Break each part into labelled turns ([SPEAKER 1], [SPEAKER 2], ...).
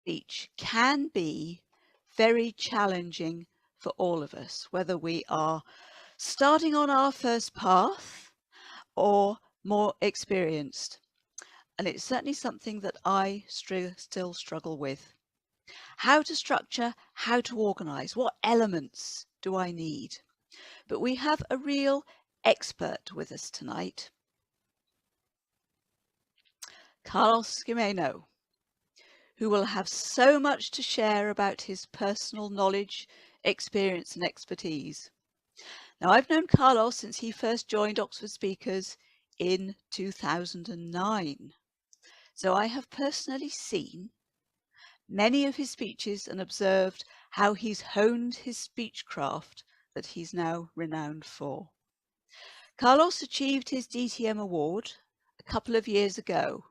[SPEAKER 1] speech can be very challenging for all of us, whether we are starting on our first path or more experienced. And it's certainly something that I still struggle with. How to structure, how to organize, what elements do I need? But we have a real expert with us tonight, Carlos Gimeno, who will have so much to share about his personal knowledge, experience and expertise. Now, I've known Carlos since he first joined Oxford Speakers in 2009. So I have personally seen many of his speeches and observed how he's honed his speechcraft that he's now renowned for. Carlos achieved his DTM award a couple of years ago.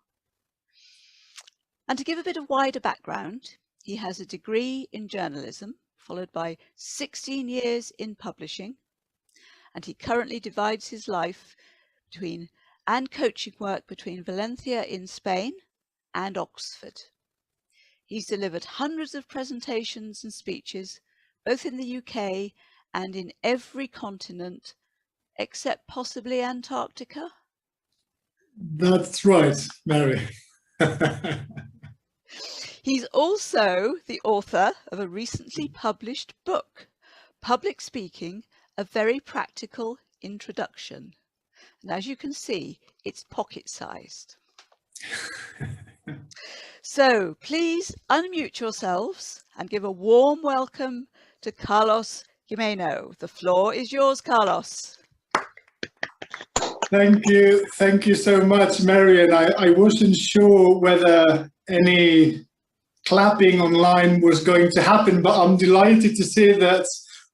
[SPEAKER 1] And to give a bit of wider background, he has a degree in journalism, followed by 16 years in publishing, and he currently divides his life and coaching work between Valencia in Spain and Oxford. He's delivered hundreds of presentations and speeches, both in the UK and in every continent, except possibly Antarctica.
[SPEAKER 2] That's right, Mary.
[SPEAKER 1] He's also the author of a recently published book, Public Speaking, A Very Practical Introduction. And as you can see, it's pocket-sized. So please unmute yourselves and give a warm welcome to Carlos Gimeno. The floor is yours, Carlos.
[SPEAKER 2] Thank you so much, Mary. And I wasn't sure whether any clapping online was going to happen, but I'm delighted to see that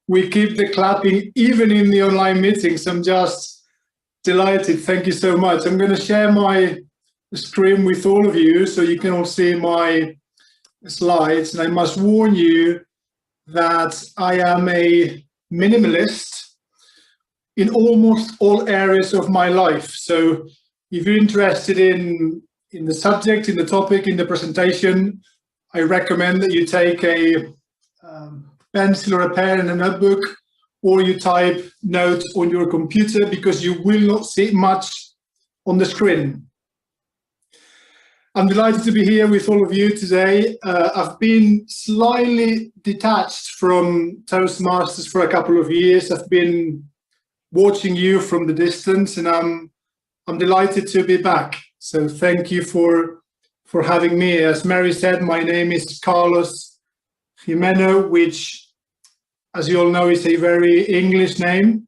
[SPEAKER 2] we keep the clapping even in the online meetings. I'm just delighted. Thank you so much. I'm going to share my screen with all of you so you can all see my slides. And I must warn you that I am a minimalist in almost all areas of my life. So if you're interested in the subject, in the topic, in the presentation, I recommend that you take a pencil or a pen and a notebook, or you type notes on your computer, because you will not see much on the screen. I'm delighted to be here with all of you today. I've been slightly detached from Toastmasters for a couple of years. I've been watching you from the distance, and I'm delighted to be back. So thank you for having me. As Mary said, my name is Carlos Gimeno, which, as you all know, is a very English name.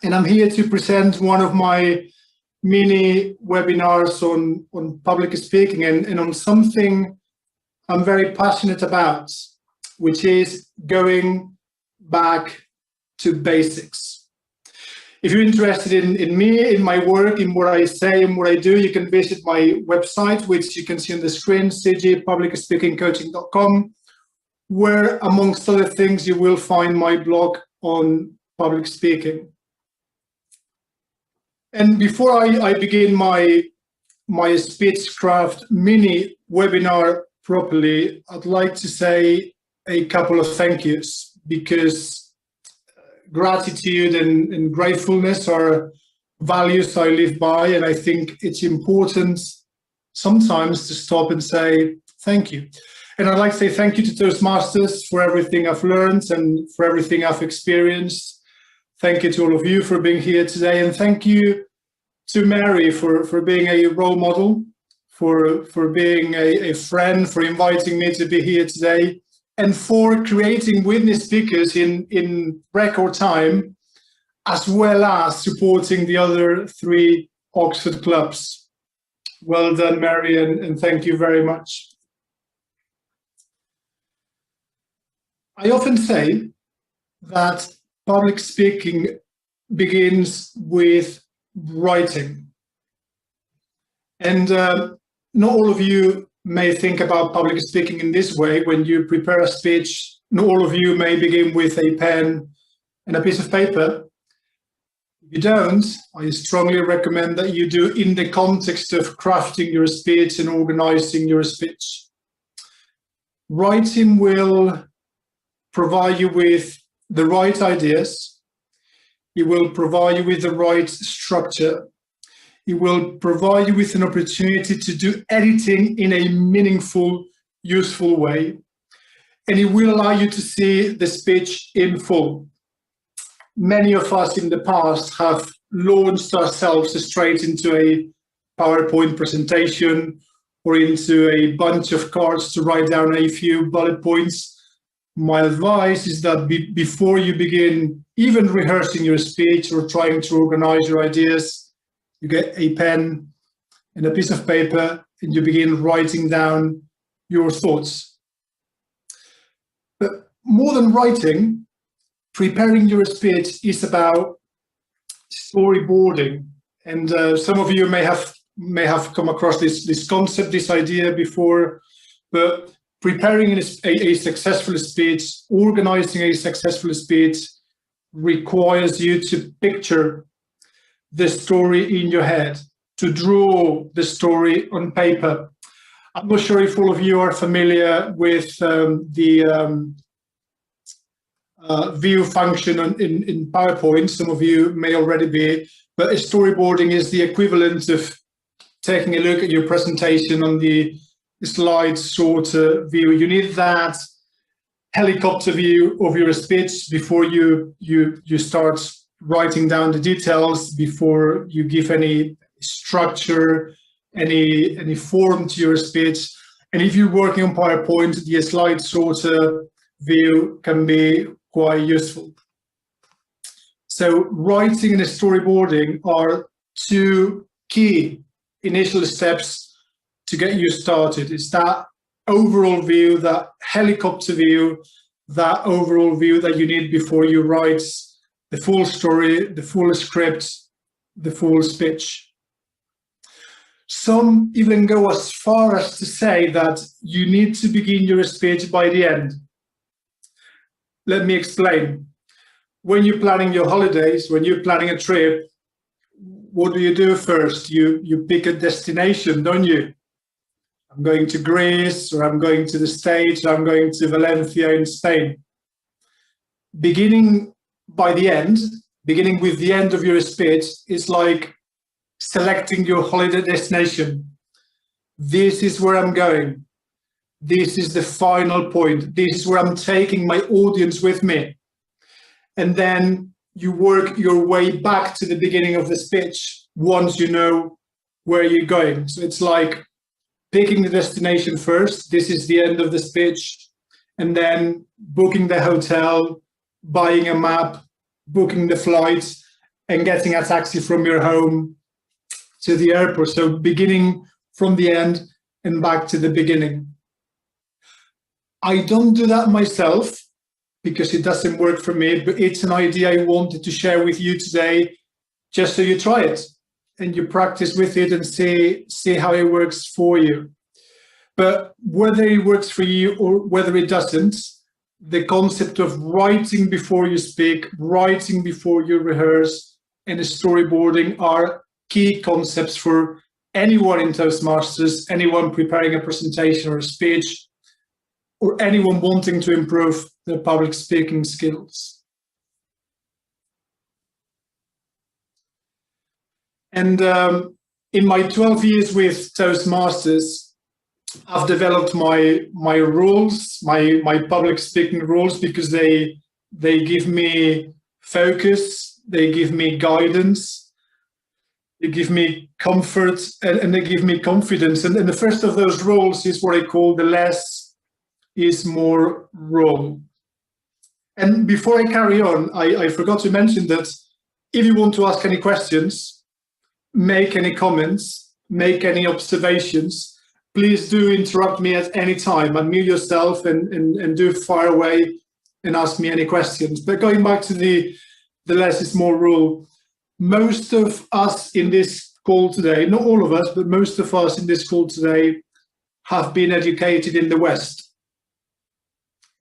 [SPEAKER 2] And I'm here to present one of my mini webinars on public speaking and on something I'm very passionate about, which is going back to basics. If you're interested in me, in my work, in what I say and what I do, you can visit my website, which you can see on the screen, cgpublicspeakingcoaching.com, where, amongst other things, you will find my blog on public speaking. And before I begin my Speechcraft mini webinar properly, I'd like to say a couple of thank yous, because gratitude and gratefulness are values I live by, and I think it's important sometimes to stop and say thank you. And I'd like to say thank you to Toastmasters for everything I've learned and for everything I've experienced. Thank you to all of you for being here today, and thank you to Mary for being a role model, for being a friend, for inviting me to be here today, and for creating witness speakers in record time, as well as supporting the other 3 Oxford clubs. Well done, Mary, and thank you very much. I often say that public speaking begins with writing. And not all of you may think about public speaking in this way. When you prepare a speech, not all of you may begin with a pen and a piece of paper. If you don't, I strongly recommend that you do in the context of crafting your speech and organizing your speech. Writing will provide you with the right ideas. It will provide you with the right structure. It will provide you with an opportunity to do editing in a meaningful, useful way. And it will allow you to see the speech in full. Many of us in the past have launched ourselves straight into a PowerPoint presentation or into a bunch of cards to write down a few bullet points. My advice is that before you begin even rehearsing your speech or trying to organize your ideas, you get a pen and a piece of paper and you begin writing down your thoughts. But more than writing, preparing your speech is about storyboarding. And some of you may have come across this concept, this idea before, but preparing a successful speech, organizing a successful speech requires you to picture the story in your head, to draw the story on paper. I'm not sure if all of you are familiar with the view function in PowerPoint. Some of you may already be, but storyboarding is the equivalent of taking a look at your presentation on the slide sort of view. You need that helicopter view of your speech before you start writing down the details, before you give any structure, any form to your speech. And if you're working on PowerPoint, the slide sort of view can be quite useful. So writing and storyboarding are two key initial steps to get you started. It's that overall view, that helicopter view, that overall view that you need before you write the full story, the full script, the full speech. Some even go as far as to say that you need to begin your speech by the end. Let me explain. When you're planning your holidays, when you're planning a trip, what do you do first? You pick a destination, don't you? I'm going to Greece, or I'm going to the States, or I'm going to Valencia in Spain. Beginning by the end, beginning with the end of your speech, is like selecting your holiday destination. This is where I'm going. This is the final point. This is where I'm taking my audience with me. And then you work your way back to the beginning of the speech once you know where you're going. So it's like picking the destination first. This is the end of the speech. And then booking the hotel, buying a map, booking the flight, and getting a taxi from your home to the airport. So beginning from the end and back to the beginning. I don't do that myself because it doesn't work for me, but it's an idea I wanted to share with you today, just so you try it and you practice with it and see how it works for you. But whether it works for you or whether it doesn't, the concept of writing before you speak, writing before you rehearse, and storyboarding are key concepts for anyone in Toastmasters, anyone preparing a presentation or a speech, or anyone wanting to improve their public speaking skills. And in my 12 years with Toastmasters, I've developed my rules, my public speaking rules, because they give me focus, they give me guidance, they give me comfort, and they give me confidence. And the first of those rules is what I call the less is more rule. And before I carry on, I forgot to mention that if you want to ask any questions, make any comments, make any observations, please do interrupt me at any time. Unmute yourself and do fire away and ask me any questions. But going back to the less is more rule, most of us in this call today, not all of us, but most of us in this call today have been educated in the West.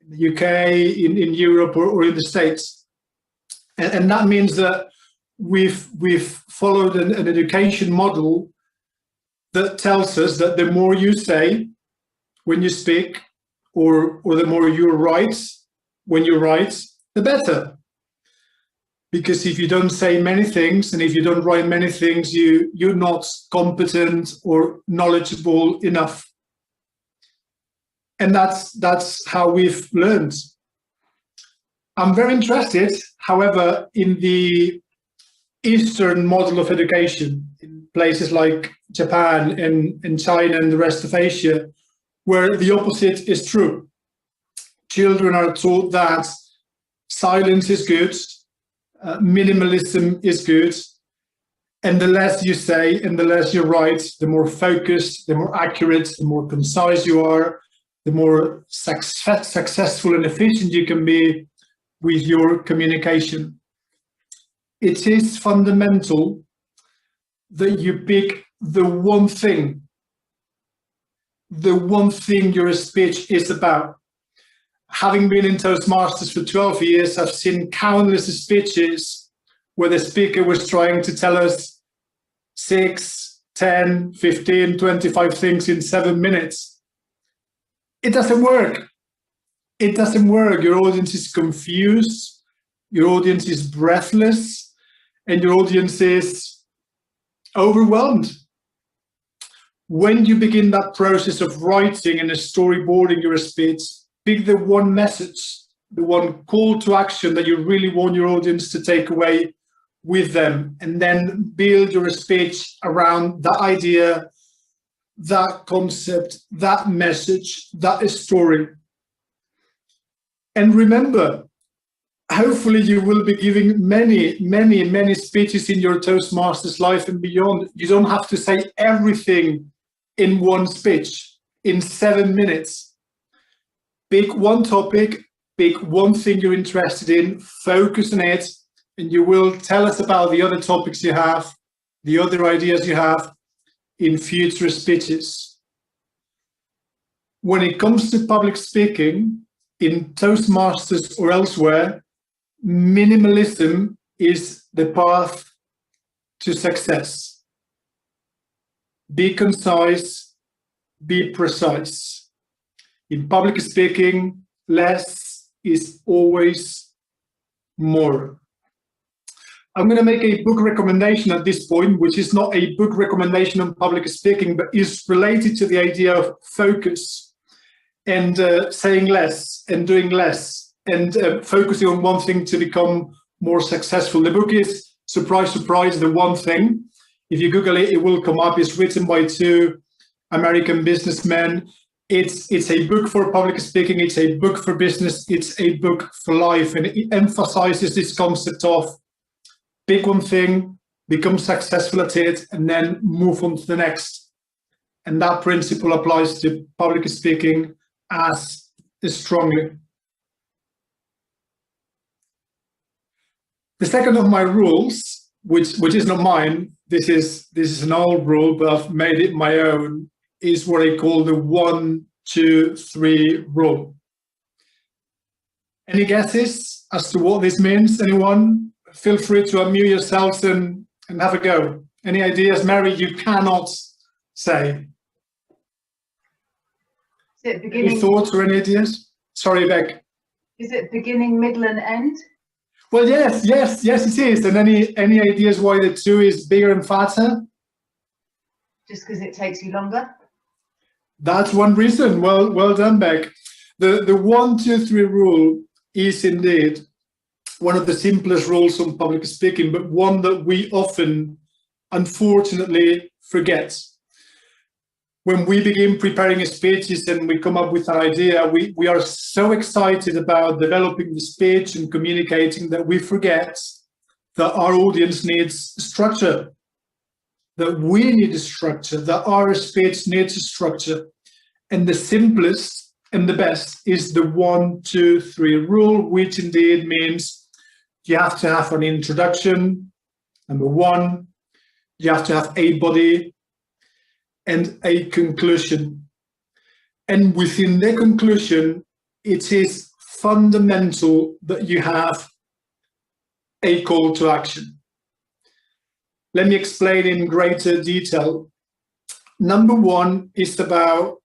[SPEAKER 2] In the UK, in Europe, or in the States. And that means that we've followed an education model that tells us that the more you say when you speak, or the more you write when you write, the better. Because if you don't say many things and if you don't write many things, you're not competent or knowledgeable enough. And that's how we've learned. I'm very interested, however, in the Eastern model of education, in places like Japan and China and the rest of Asia, where the opposite is true. Children are taught that silence is good, minimalism is good, and the less you say and the less you write, the more focused, the more accurate, the more concise you are, the more successful and efficient you can be with your communication. It is fundamental that you pick the one thing your speech is about. Having been in Toastmasters for 12 years, I've seen countless speeches where the speaker was trying to tell us 6, 10, 15, 25 things in 7 minutes. It doesn't work. It doesn't work. Your audience is confused, your audience is breathless, and your audience is overwhelmed. When you begin that process of writing and storyboarding your speech, pick the one message, the one call to action that you really want your audience to take away with them, and then build your speech around that idea, that concept, that message, that story. And remember, hopefully you will be giving many speeches in your Toastmasters life and beyond. You don't have to say everything in one speech in 7 minutes. Pick one topic, pick one thing you're interested in, focus on it, and you will tell us about the other topics you have, the other ideas you have in future speeches. When it comes to public speaking, in Toastmasters or elsewhere, minimalism is the path to success. Be concise, be precise. In public speaking, less is always more. I'm going to make a book recommendation at this point, which is not a book recommendation on public speaking, but is related to the idea of focus and saying less and doing less and focusing on one thing to become more successful. The book is, surprise, surprise, The One Thing. If you Google it, it will come up. It's written by 2 American businessmen. It's a book for public speaking. It's a book for business. It's a book for life. And it emphasizes this concept of pick one thing, become successful at it, and then move on to the next. And that principle applies to public speaking as strongly. The second of my rules, which is not mine, this is an old rule, but I've made it my own, is what I call the 1, 2, 3 rule. Any guesses as to what this means? Anyone? Feel free to unmute yourselves and have a go. Any ideas? Mary, you cannot say.
[SPEAKER 3] Is it beginning?
[SPEAKER 2] Any thoughts or any ideas? Sorry, Beck.
[SPEAKER 3] Is it beginning, middle, and end?
[SPEAKER 2] Well, yes, it is. And any ideas why the 2 is bigger and fatter?
[SPEAKER 3] Just because it takes you longer?
[SPEAKER 2] That's one reason. Well done, Beck. The 1, 2, 3 rule is indeed one of the simplest rules on public speaking, but one that we often, unfortunately, forget. When we begin preparing speeches and we come up with an idea, we are so excited about developing the speech and communicating that we forget that our audience needs structure, that we need a structure, that our speech needs a structure. And the simplest and the best is the 1, 2, 3 rule, which indeed means you have to have an introduction, number 1, you have to have a body, and a conclusion. And within the conclusion, it is fundamental that you have a call to action. Let me explain in greater detail. Number 1 is about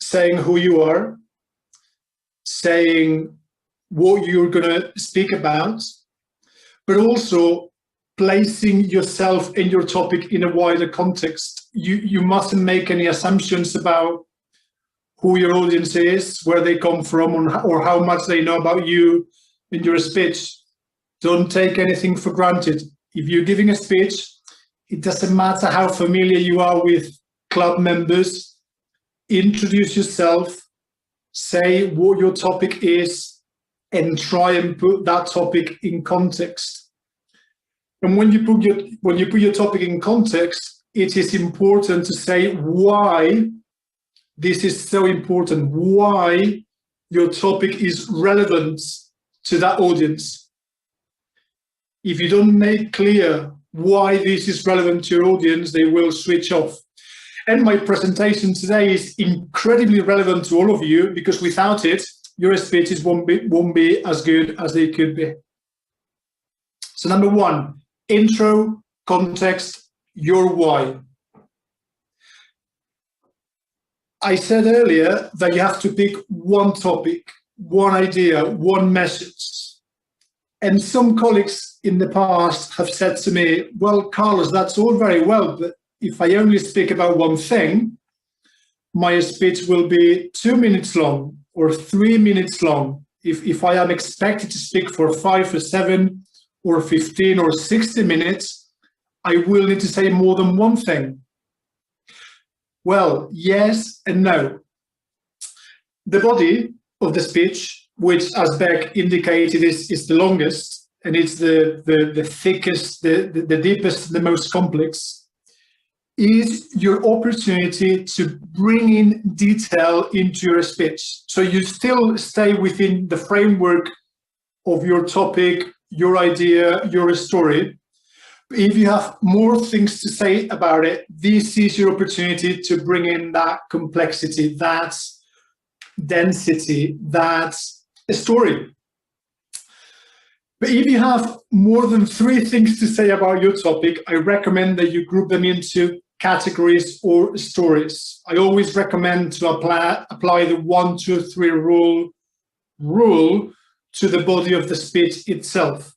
[SPEAKER 2] saying who you are. saying what you're going to speak about, but also placing yourself and your topic in a wider context. You mustn't make any assumptions about who your audience is, where they come from, or how much they know about you in your speech. Don't take anything for granted. If you're giving a speech, it doesn't matter how familiar you are with club members. Introduce yourself, say what your topic is, and try and put that topic in context. And when you put your topic in context, it is important to say why this is so important, why your topic is relevant to that audience. If you don't make clear why this is relevant to your audience, they will switch off. And my presentation today is incredibly relevant to all of you, because without it, your speeches won't be as good as they could be. So number one, intro, context, your why. I said earlier that you have to pick one topic, one idea, one message. And some colleagues in the past have said to me, well, Carlos, that's all very well, but if I only speak about one thing, my speech will be 2 minutes long or 3 minutes long. If I am expected to speak for 5 or 7 or 15 or 60 minutes, I will need to say more than one thing. Well, yes and no. The body of the speech, which, as Beck indicated, is the longest, and it's the thickest, the deepest, the most complex, is your opportunity to bring in detail into your speech. So you still stay within the framework of your topic, your idea, your story. If you have more things to say about it, this is your opportunity to bring in that complexity, that density, that story. But if you have more than 3 things to say about your topic, I recommend that you group them into categories or stories. I always recommend to apply the 1, 2, 3 rule to the body of the speech itself.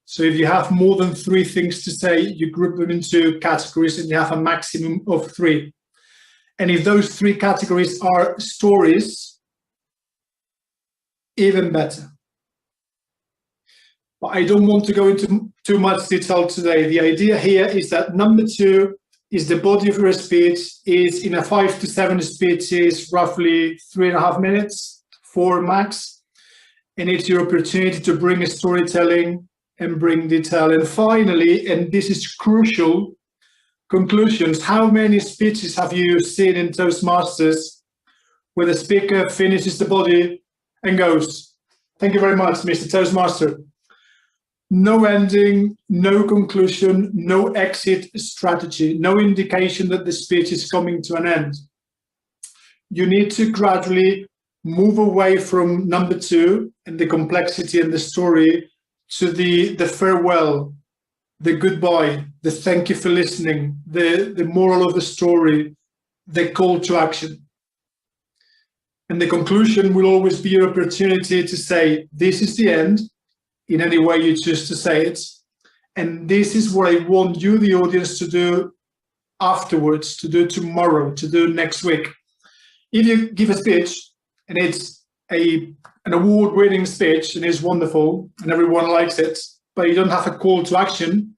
[SPEAKER 2] So if you have more than 3 things to say, you group them into categories and you have a maximum of 3. And if those 3 categories are stories, even better. But I don't want to go into too much detail today. The idea here is that number 2 is the body of your speech, is in a 5 to 7 speeches, roughly 3.5 minutes, 4 max. And it's your opportunity to bring a storytelling and bring detail. And finally, and this is crucial, conclusions. How many speeches have you seen in Toastmasters where the speaker finishes the body and goes, "Thank you very much, Mr. Toastmaster." No ending, no conclusion, no exit strategy, no indication that the speech is coming to an end. You need to gradually move away from number 2 and the complexity and the story to the farewell, the goodbye, the thank you for listening, the moral of the story, the call to action. And the conclusion will always be your opportunity to say, this is the end, in any way you choose to say it. And this is what I want you, the audience, to do afterwards, to do tomorrow, to do next week. If you give a speech and it's an award-winning speech and it's wonderful and everyone likes it, but you don't have a call to action,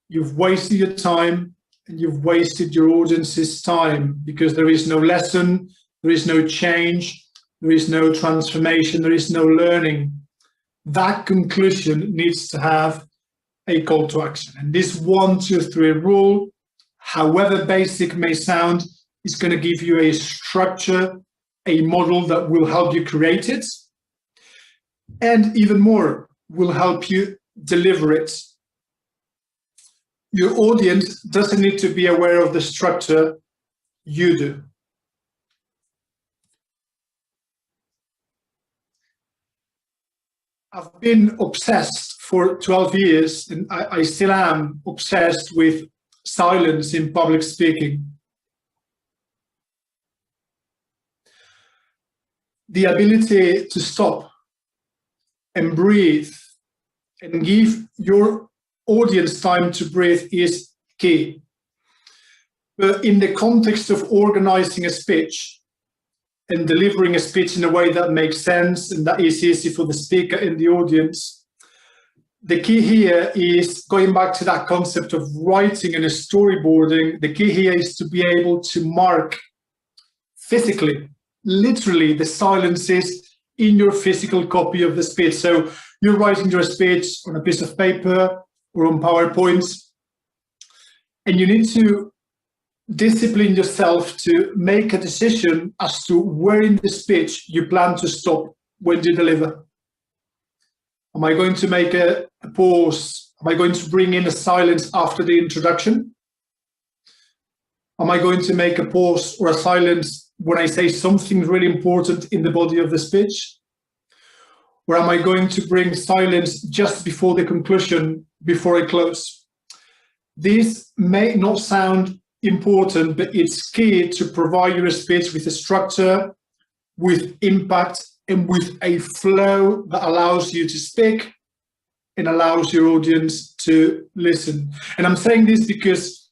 [SPEAKER 2] you've wasted your time and you've wasted your audience's time, because there is no lesson, there is no change, there is no transformation, there is no learning. That conclusion needs to have a call to action. And this 1, 2, 3 rule, however basic may sound, is going to give you a structure, a model that will help you create it, and even more, will help you deliver it. Your audience doesn't need to be aware of the structure, you do. I've been obsessed for 12 years, and I still am obsessed with silence in public speaking. the ability to stop and breathe and give your audience time to breathe is key. But in the context of organizing a speech and delivering a speech in a way that makes sense and that is easy for the speaker and the audience, the key here is going back to that concept of writing and storyboarding. The key here is to be able to mark physically, literally, the silences in your physical copy of the speech. So you're writing your speech on a piece of paper or on PowerPoint, and you need to discipline yourself to make a decision as to where in the speech you plan to stop when you deliver. Am I going to make a pause? Am I going to bring in a silence after the introduction? Am I going to make a pause or a silence when I say something really important in the body of the speech? Or am I going to bring silence just before the conclusion, before I close? This may not sound important, but it's key to provide your speech with a structure, with impact, and with a flow that allows you to speak and allows your audience to listen. And I'm saying this because,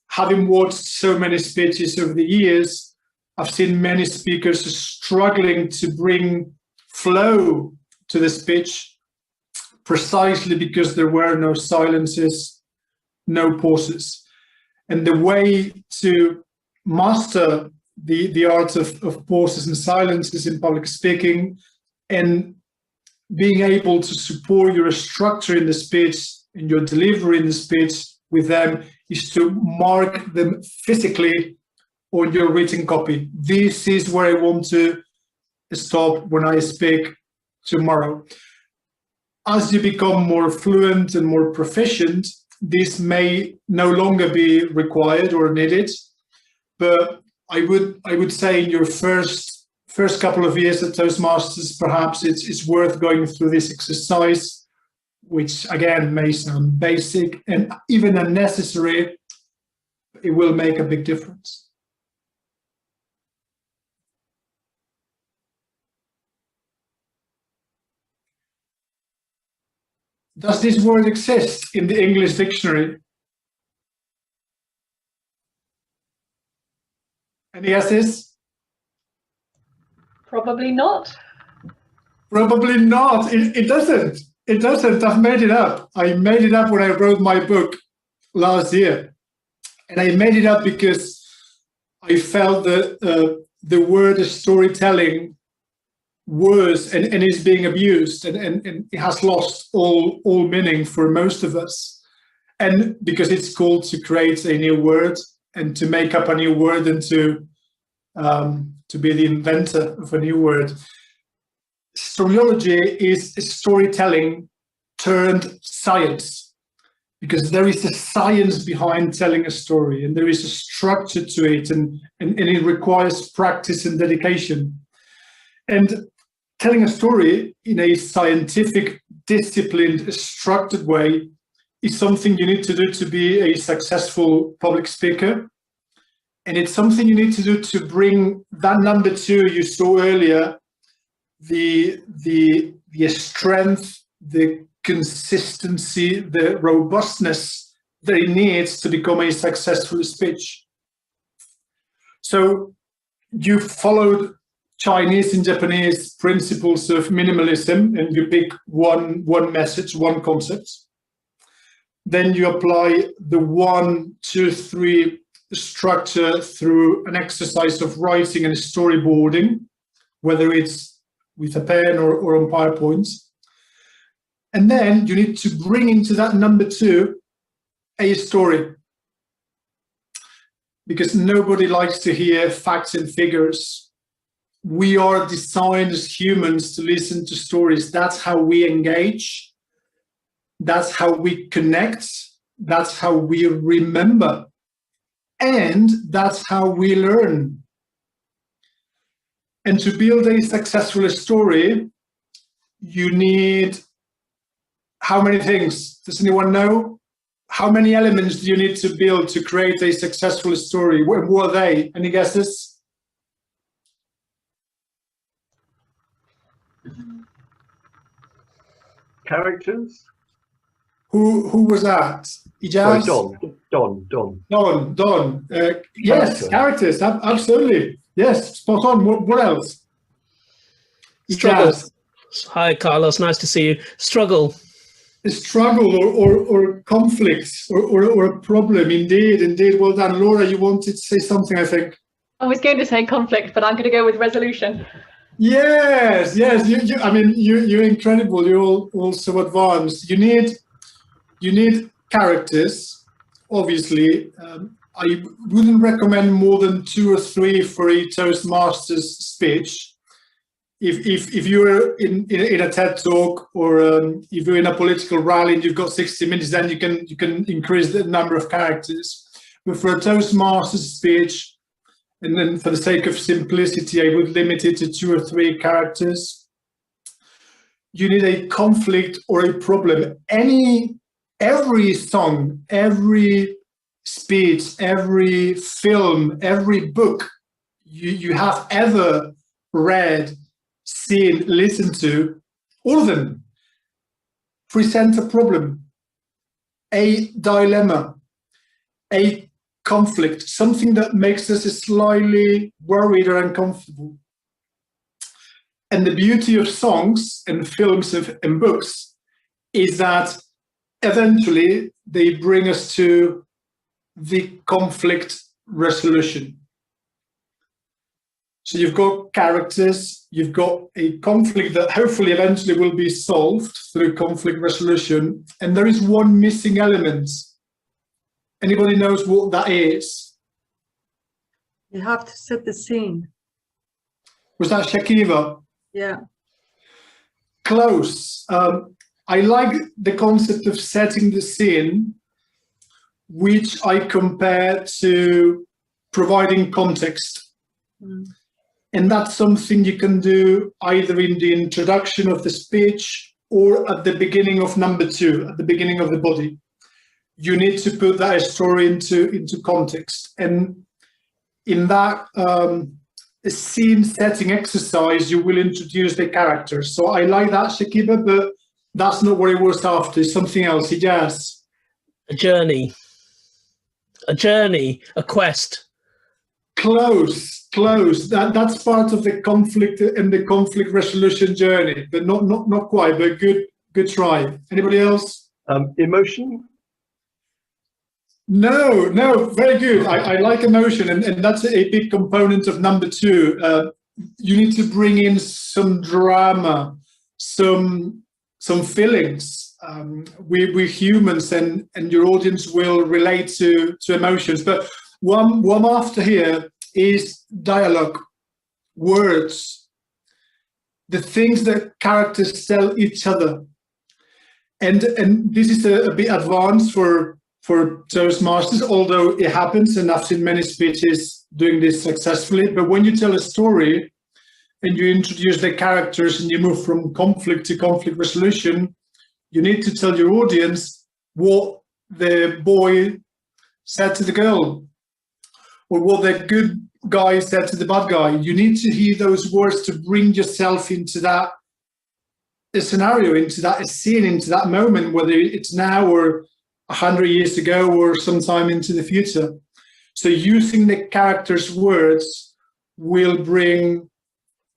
[SPEAKER 2] having watched so many speeches over the years, I've seen many speakers struggling to bring flow to the speech precisely because there were no silences, no pauses. And the way to master the art of pauses and silences in public speaking and being able to support your structure in the speech and your delivery in the speech with them is to mark them physically on your written copy. This is where I want to stop when I speak tomorrow. As you become more fluent and more proficient, this may no longer be required or needed, but I would say in your first couple of years at Toastmasters, perhaps it's worth going through this exercise, which again may sound basic and even unnecessary. It will make a big difference. Does this word exist in the English dictionary? Any guesses?
[SPEAKER 4] Probably not.
[SPEAKER 2] Probably not. It doesn't. It doesn't. I've made it up. I made it up when I wrote my book last year. And I made it up because I felt that the word storytelling was and is being abused and it has lost all meaning for most of us. And because it's called to create a new word and to make up a new word and to be the inventor of a new word. Storyology is storytelling turned science, because there is a science behind telling a story and there is a structure to it and it requires practice and dedication. And telling a story in a scientific, disciplined, structured way is something you need to do to be a successful public speaker. And it's something you need to do to bring that number two you saw earlier, the strength, the consistency, the robustness that it needs to become a successful speech. So you followed Chinese and Japanese principles of minimalism and you pick one message, one concept. Then you apply the 1, 2, 3 structure through an exercise of writing and storyboarding, whether it's with a pen or on PowerPoint. And then you need to bring into that number 2 a story, because nobody likes to hear facts and figures. We are designed as humans to listen to stories. That's how we engage. That's how we connect. That's how we remember. And that's how we learn. And to build a successful story, you need how many things? Does anyone know? How many elements do you need to build to create a successful story? What are they? Any guesses?
[SPEAKER 4] Characters?
[SPEAKER 2] Who was that?
[SPEAKER 4] Sorry,
[SPEAKER 2] Ijaz?
[SPEAKER 4] Don.
[SPEAKER 2] Don. Yes, characters. Absolutely. Yes, spot on. What else?
[SPEAKER 5] Struggle.
[SPEAKER 2] Ijaz.
[SPEAKER 5] Hi, Carlos. Nice to see you. Struggle.
[SPEAKER 2] A struggle or conflicts or a problem. Indeed. Well done. Laura, you wanted to say something, I think.
[SPEAKER 6] I was going to say conflict, but I'm going to go with resolution.
[SPEAKER 2] Yes. You're incredible. You're all so advanced. You need characters, obviously. I wouldn't recommend more than 2 or 3 for a Toastmasters speech. If you're in a TED talk or if you're in a political rally and you've got 60 minutes, then you can increase the number of characters. But for a Toastmasters speech, and then for the sake of simplicity, I would limit it to 2 or 3 characters. You need a conflict or a problem. Every song, every speech, every film, every book you have ever read, seen, listened to, all of them present a problem, a dilemma, a conflict, something that makes us slightly worried or uncomfortable. And the beauty of songs and films and books is that eventually they bring us to the conflict resolution. So you've got characters, you've got a conflict that hopefully eventually will be solved through conflict resolution, and there is one missing element. Anybody knows what that is?
[SPEAKER 7] You have to set the scene.
[SPEAKER 2] Was that Shakiva?
[SPEAKER 7] Yeah.
[SPEAKER 2] Close. I like the concept of setting the scene, which I compare to providing context. And that's something you can do either in the introduction of the speech or at the beginning of number 2, at the beginning of the body. You need to put that story into context. And in that scene setting exercise, you will introduce the characters. So I like that, Shakiba, but that's not what it was after. It's something else. Yes.
[SPEAKER 5] A journey, a quest.
[SPEAKER 2] Close. That's part of the conflict and the conflict resolution journey, but not quite. But good try. Anybody else?
[SPEAKER 4] Emotion.
[SPEAKER 2] No, very good. I like emotion, and that's a big component of number 2. You need to bring in some drama, some feelings. We're humans, and your audience will relate to emotions. But one after here is dialogue, words, the things that characters tell each other. And this is a bit advanced for Toastmasters, although it happens, and I've seen many speeches doing this successfully. But when you tell a story and you introduce the characters and you move from conflict to conflict resolution, you need to tell your audience what the boy said to the girl, or what the good guy said to the bad guy. You need to hear those words to bring yourself into that scenario, into that scene, into that moment, whether it's now or 100 years ago or sometime into the future. So using the character's words will bring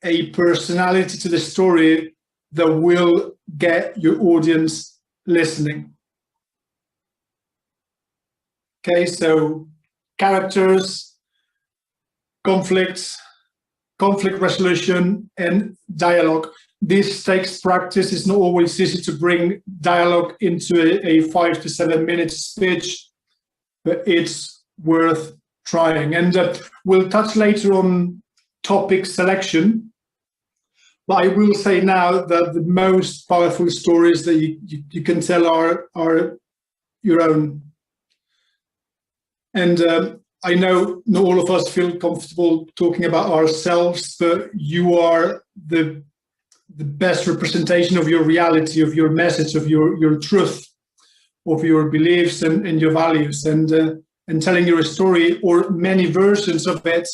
[SPEAKER 2] a personality to the story that will get your audience listening. Okay, so characters, conflict resolution, and dialogue. This takes practice. It's not always easy to bring dialogue into a 5 to 7 minute speech, but it's worth trying. And we'll touch later on topic selection. But I will say now that the most powerful stories that you can tell are your own. And I know not all of us feel comfortable talking about ourselves, but you are the best representation of your reality, of your message, of your truth, of your beliefs and your values. And telling your story, or many versions of it,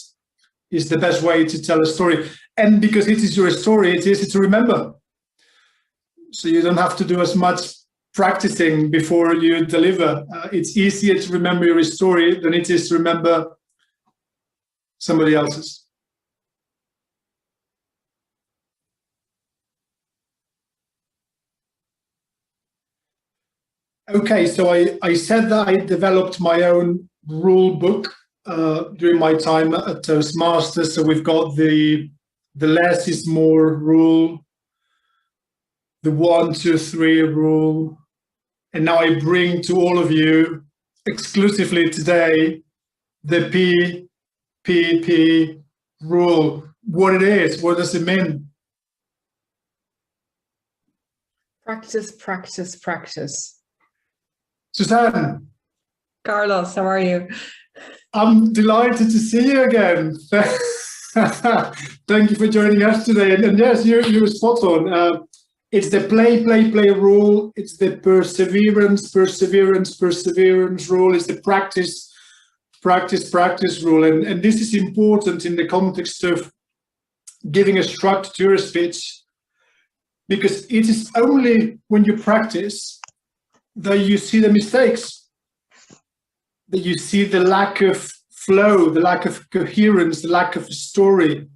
[SPEAKER 2] is the best way to tell a story. And because it is your story, it's easy to remember. So you don't have to do as much practicing before you deliver. It's easier to remember your story than it is to remember somebody else's. Okay, so I said that I developed my own rule book during my time at Toastmasters. So we've got the less is more rule, the 1, 2, 3 rule, and now I bring to all of you exclusively today the PPP rule. What it is, what does it mean?
[SPEAKER 7] Practice, practice, practice.
[SPEAKER 2] Suzanne.
[SPEAKER 7] Carlos, how are you?
[SPEAKER 2] I'm delighted to see you again. Thank you for joining us today. And yes, you're spot on. It's the play rule. It's the perseverance rule. It's the practice rule. And this is important in the context of giving a structure to your speech, because it is only when you practice that you see the mistakes, that you see the lack of flow, the lack of coherence, the lack of story,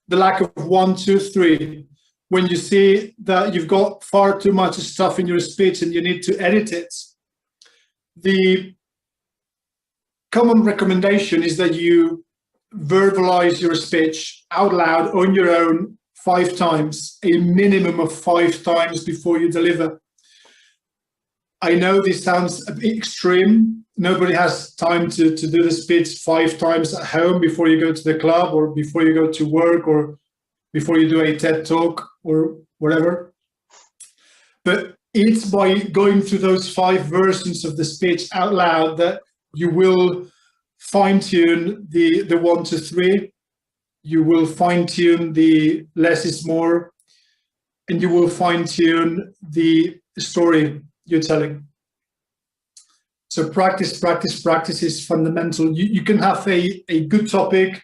[SPEAKER 2] the lack of 1, 2, 3. When you see that you've got far too much stuff in your speech and you need to edit it, the common recommendation is that you verbalize your speech out loud on your own 5 times, a minimum of 5 times before you deliver. I know this sounds a bit extreme. Nobody has time to do the speech 5 times at home before you go to the club or before you go to work or before you do a TED talk or whatever. But it's by going through those 5 versions of the speech out loud that you will fine-tune the 1, 2, 3. You will fine-tune the less is more, and you will fine-tune the story you're telling. So practice is fundamental. You can have a good topic,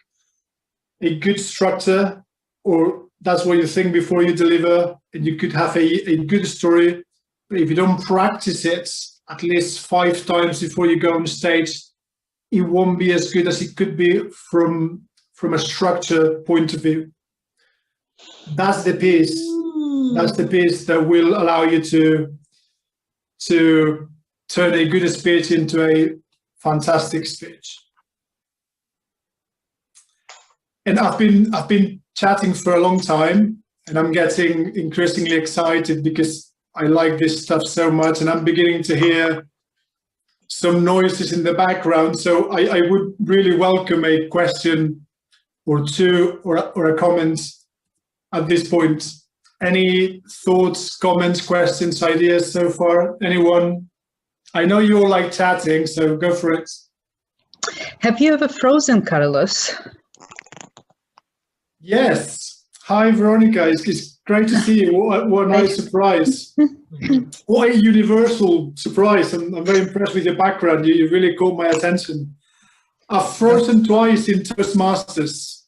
[SPEAKER 2] a good structure, or that's what you think before you deliver, and you could have a good story. But if you don't practice it at least 5 times before you go on stage, it won't be as good as it could be from a structure point of view. That's the piece. That's the piece that will allow you to turn a good speech into a fantastic speech. And I've been chatting for a long time, and I'm getting increasingly excited because I like this stuff so much, and I'm beginning to hear some noises in the background. So I would really welcome a question or 2 or a comment at this point. Any thoughts, comments, questions, ideas so far? Anyone? I know you all like chatting, so go for it.
[SPEAKER 8] Have you ever frozen, Carlos?
[SPEAKER 2] Yes. Hi, Veronica. It's great to see you. What a nice surprise. What a universal surprise. I'm very impressed with your background. You really caught my attention. I've frozen twice in Toastmasters,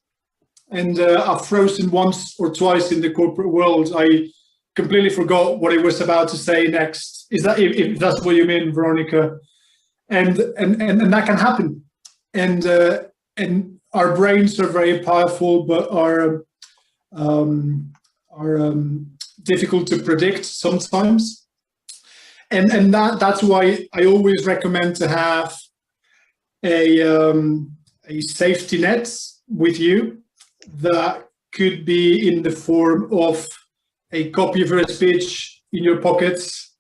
[SPEAKER 2] and I've frozen once or twice in the corporate world. I completely forgot what I was about to say next. Is that if that's what you mean, Veronica? And that can happen. And our brains are very powerful, but are difficult to predict sometimes. And that's why I always recommend to have a safety net with you that could be in the form of a copy of your speech in your pockets,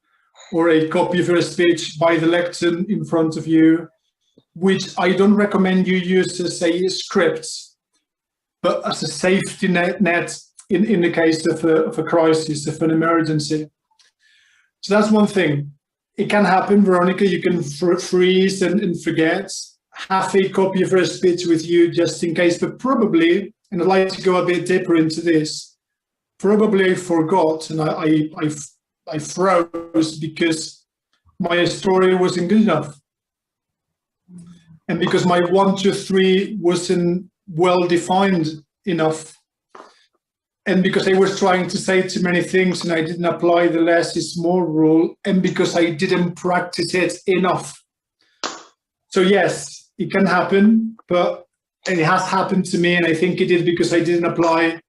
[SPEAKER 2] or a copy of your speech by the lectern in front of you, which I don't recommend you use as a script, but as a safety net in the case of a crisis, of an emergency. So that's one thing. It can happen, Veronica. You can freeze and forget. Have a copy of your speech with you just in case, but probably, and I'd like to go a bit deeper into this, probably I forgot and I froze because my story wasn't good enough. And because my 1, 2, 3 wasn't well defined enough. and because I was trying to say too many things and I didn't apply the less is more rule, and because I didn't practice it enough. So yes, it can happen, but it has happened to me, and I think it did because I didn't apply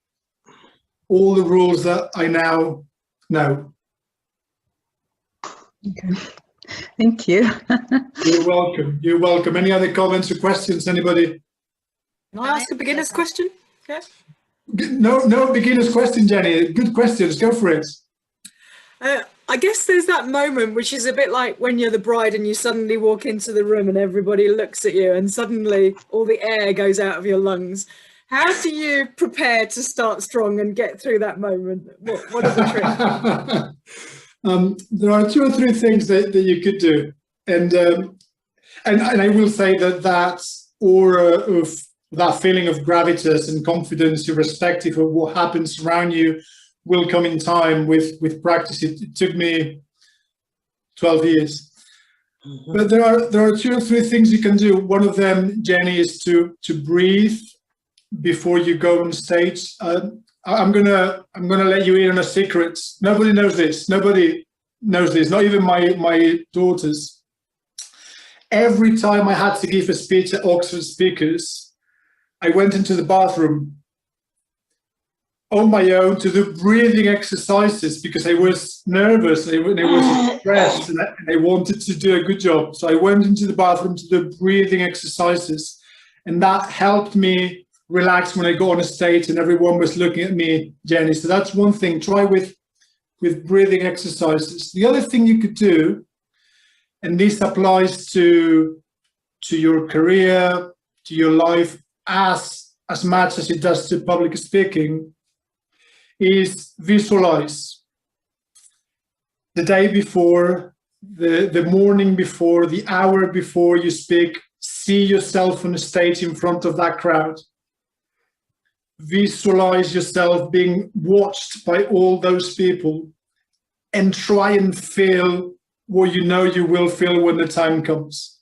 [SPEAKER 2] all the rules that I now know.
[SPEAKER 8] Okay. Thank you.
[SPEAKER 2] You're welcome. You're welcome. Any other comments or questions, anybody?
[SPEAKER 9] Can I ask a beginner's question? Yeah.
[SPEAKER 2] No beginner's question, Jenny. Good questions. Go for it.
[SPEAKER 9] I guess there's that moment which is a bit like when you're the bride and you suddenly walk into the room and everybody looks at you and suddenly all the air goes out of your lungs. How do you prepare to start strong and get through that moment? What is the trick?
[SPEAKER 2] There are 2 or 3 things that you could do, and I will say that aura of that feeling of gravitas and confidence, irrespective of what happens around you, will come in time with practice. It took me 12 years. Mm-hmm. But there are 2 or 3 things you can do. One of them, Jenny, is to breathe before you go on stage. I'm gonna let you in on a secret. Nobody knows this. Nobody knows this. Not even my daughters. Every time I had to give a speech at Oxford Speakers, I went into the bathroom on my own to do breathing exercises because I was nervous and I was stressed and I wanted to do a good job. So I went into the bathroom to do breathing exercises, and that helped me relax when I got on a stage and everyone was looking at me, Jenny. So that's one thing. Try with breathing exercises. The other thing you could do, and this applies to your career, to your life as much as it does to public speaking, is visualize. The day before, the morning before, the hour before you speak, see yourself on the stage in front of that crowd. Visualize yourself being watched by all those people and try and feel what you know you will feel when the time comes.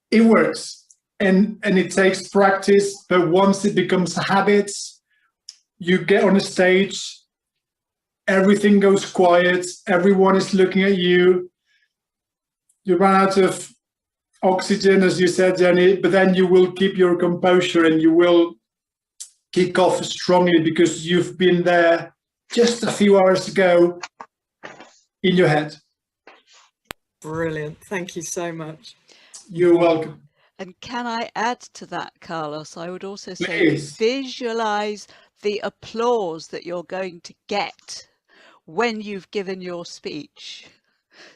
[SPEAKER 2] It works, and it takes practice, but once it becomes a habit, you get on a stage, everything goes quiet, everyone is looking at you, you run out of oxygen, as you said, Jenny, but then you will keep your composure and you will kick off strongly because you've been there just a few hours ago in your head.
[SPEAKER 9] Brilliant. Thank you so much.
[SPEAKER 2] You're welcome.
[SPEAKER 1] And can I add to that, Carlos? I would also say
[SPEAKER 2] Please.
[SPEAKER 1] visualize the applause that you're going to get when you've given your speech.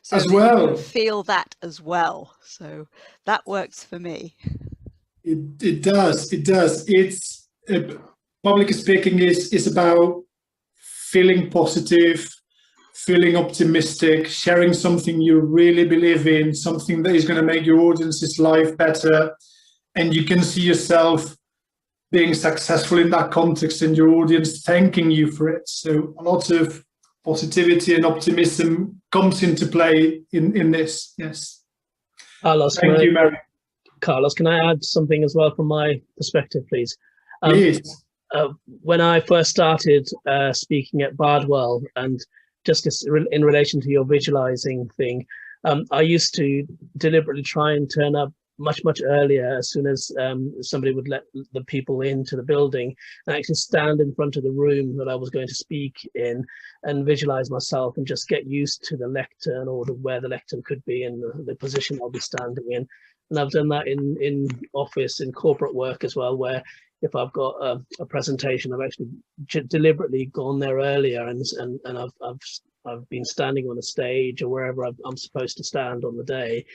[SPEAKER 1] So
[SPEAKER 2] As
[SPEAKER 1] that you
[SPEAKER 2] well.
[SPEAKER 1] can feel that as well. So that works for me.
[SPEAKER 2] It does. It's public speaking is about feeling positive, feeling optimistic, sharing something you really believe in, something that is going to make your audience's life better, and you can see yourself being successful in that context and your audience thanking you for it. So a lot of positivity and optimism comes into play in this. Yes.
[SPEAKER 5] Carlos,
[SPEAKER 2] Thank you, Mary.
[SPEAKER 5] Carlos, can I add something as well from my perspective, please?
[SPEAKER 2] Please.
[SPEAKER 5] When I first started speaking at Bardwell, and just in relation to your visualizing thing, I used to deliberately try and turn up much earlier as soon as somebody would let the people into the building, and actually stand in front of the room that I was going to speak in and visualize myself and just get used to the lectern or where the lectern could be and the position I'll be standing in. And I've done that in office, in corporate work as well, where if I've got a presentation, I've actually deliberately gone there earlier and I've been standing on a stage or wherever I'm supposed to stand on the day,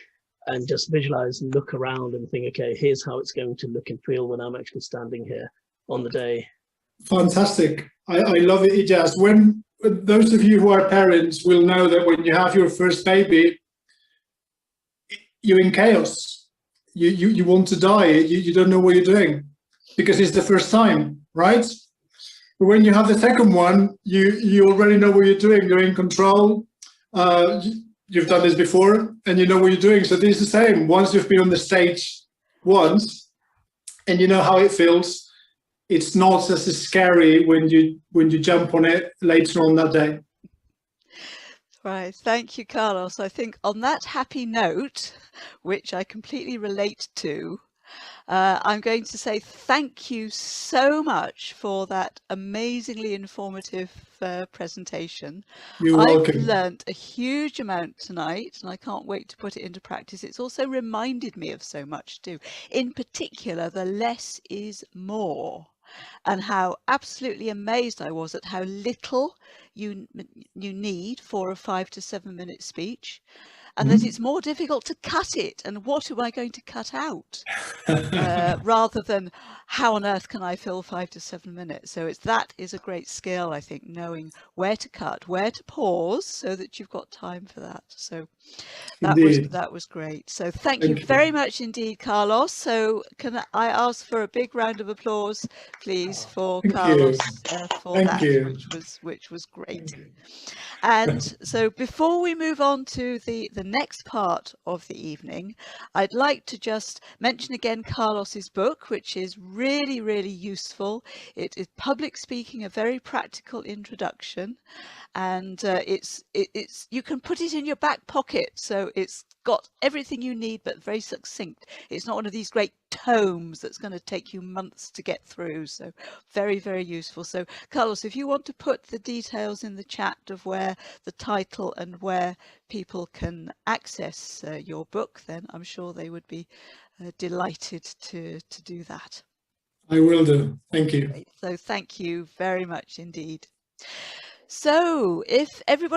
[SPEAKER 5] and just visualize and look around and think, okay, here's how it's going to look and feel when I'm actually standing here on the day.
[SPEAKER 2] Fantastic. I love it, Ijaz. When those of you who are parents will know that when you have your first baby, you're in chaos. You want to die. You don't know what you're doing because it's the first time, right? But when you have the second one, you already know what you're doing. You're in control. You've done this before and you know what you're doing. So this is the same. Once you've been on the stage once and you know how it feels, it's not as scary when you jump on it later on that day.
[SPEAKER 1] Right, thank you, Carlos. I think on that happy note, which I completely relate to, I'm going to say thank you so much for that amazingly informative presentation.
[SPEAKER 2] You're welcome.
[SPEAKER 1] I've learnt a huge amount tonight, and I can't wait to put it into practice. It's also reminded me of so much too. In particular, the less is more, and how absolutely amazed I was at how little you need for a 5 to 7 minute speech, and that it's more difficult to cut it, and what am I going to cut out, rather than how on earth can I fill 5 to 7 minutes. So that is a great skill, I think, knowing where to cut, where to pause, so that you've got time for that. So that was great. So thank you very much indeed, Carlos. So can I ask for a big round of applause, please, for Carlos for that, which was great. And so before we move on to the next part of the evening, I'd like to just mention again Carlos's book, which is really, really useful. It is Public Speaking, a very practical introduction, and it's you can put it in your back pocket, so it's got everything you need but very succinct. It's not one of these great tomes that's going to take you months to get through, so very, very useful. So Carlos, if you want to put the details in the chat of where the title and where people can access your book, then I'm sure they would be delighted to do that.
[SPEAKER 2] I will do. Thank you.
[SPEAKER 1] Great. So thank you very much indeed. So if everybody